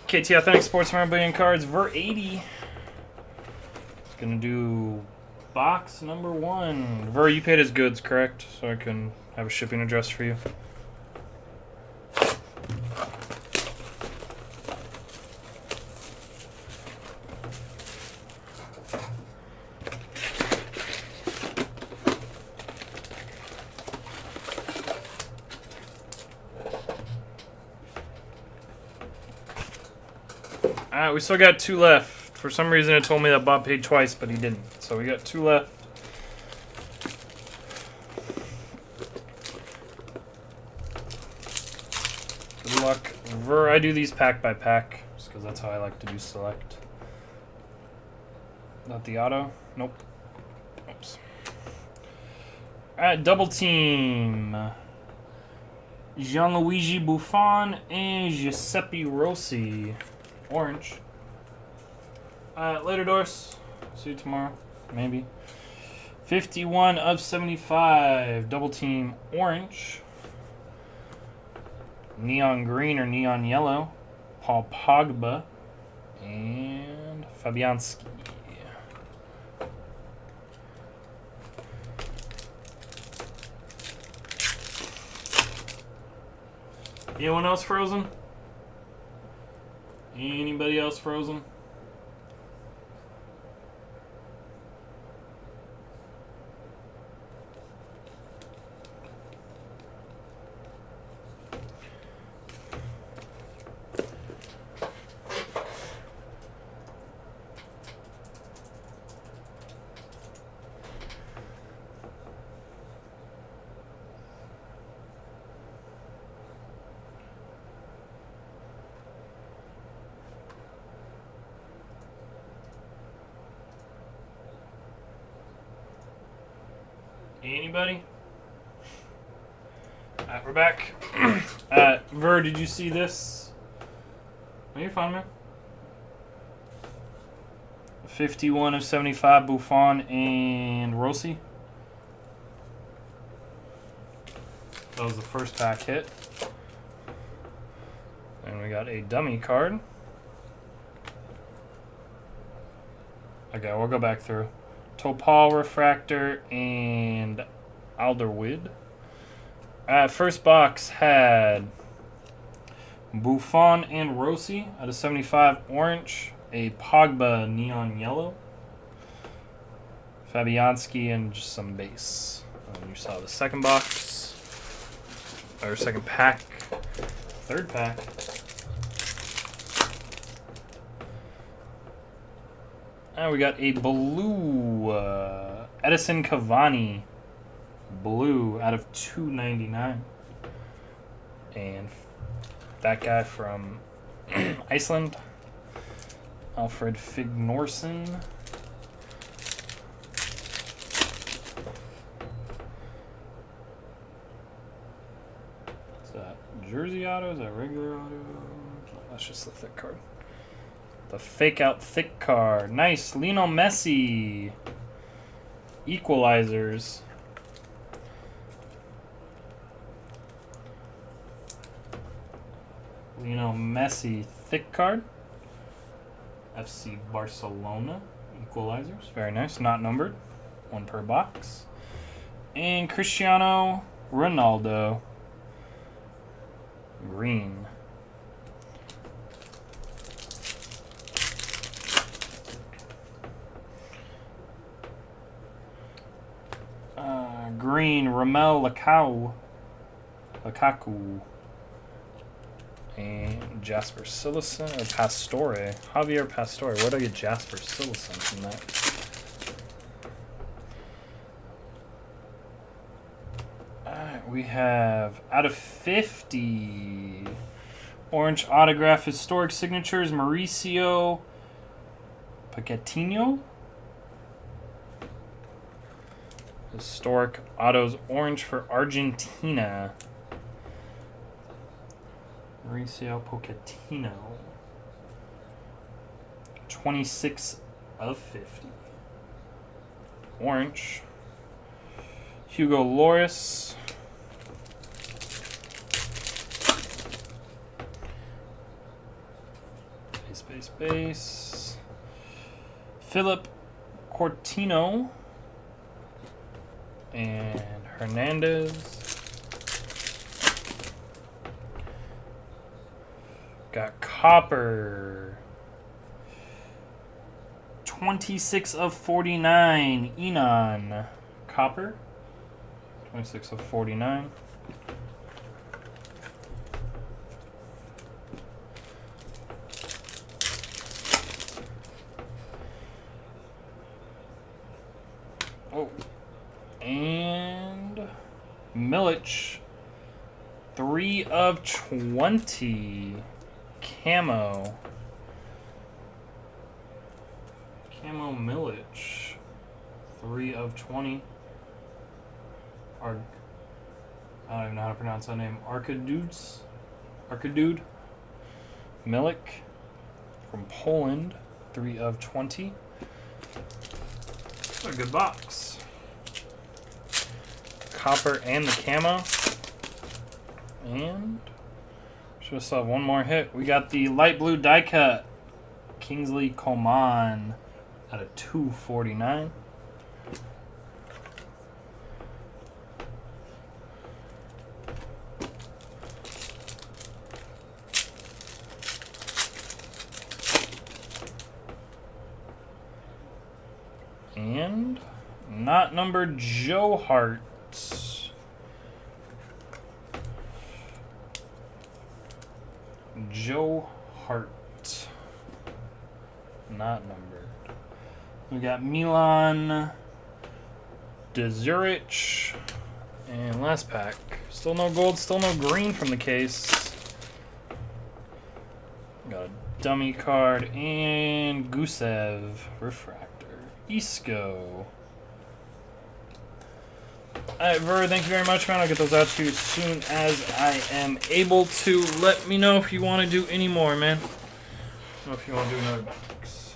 KTAuthentics Sports Memorabilia Cards, verr80. It's gonna do box number 1. Ver, you paid his goods, correct? So I can have a shipping address for you. Alright, we still got 2 left. For some reason it told me that Bob paid twice, but he didn't. So we got 2 left. Good luck. Ver, I do these pack by pack, just because that's how I like to do select. Not the auto? Nope. Oops. Alright, double team. Gianluigi Buffon and Giuseppe Rossi. Orange. Later, Doris. See you tomorrow. Maybe. 51 of 75. Double team orange. Neon green or neon yellow. Paul Pogba. And Fabianski. Anyone else frozen? Anybody else frozen? Anybody? Alright, we're back. Ver, did you see this? Oh, you're fine, man. 51 of 75, Buffon and Rossi. That was the first pack hit. And we got a dummy card. Okay, we'll go back through. Topal Refractor and Alderwood. First box had Buffon and Rossi out of 75 orange, a Pogba neon yellow, Fabianski, and just some base. And you saw the second box, or second pack, third pack. We got a blue Edison Cavani blue out of 299, and that guy from Iceland, Alfred Fignorsson. Is that jersey auto? Is that regular auto? That's just the thick card. The fake out thick card. Nice. Lionel Messi. Equalizers. Lionel Messi thick card. FC Barcelona. Equalizers. Very nice. Not numbered. 1 per box. And Cristiano Ronaldo. Green. Green, Ramel Lukaku, and Jasper Cillison, or Pastore. Javier Pastore. Where do I get Jasper Cillison from that? Alright, we have out of 50 orange autograph historic signatures, Mauricio Pochettino. Historic autos orange for Argentina. Mauricio Pochettino. 26 of 50. Orange. Hugo Lloris. Base. Philip Cortino and Hernandez. Got Copper. 26 of 49. Enon. Copper. 26 of 49. Oh. And Milic. 3 of 20. Camo Milic. 3 of 20. I don't even know how to pronounce that name. Arkadude Milik from Poland. 3 of 20. That's a good box. Copper and the camo. And should still have one more hit. We got the light blue die cut. Kingsley Coman out of 249. And not numbered Joe Hart. Joe Hart. Not numbered. We got Milan Dzuric. And last pack. Still no gold, still no green from the case. Got a dummy card and Gusev refractor. Isco. Alright, Ver, thank you very much, man. I'll get those out to you as soon as I am able to. Let me know if you want to do any more, man. Let me know if you want to do another box.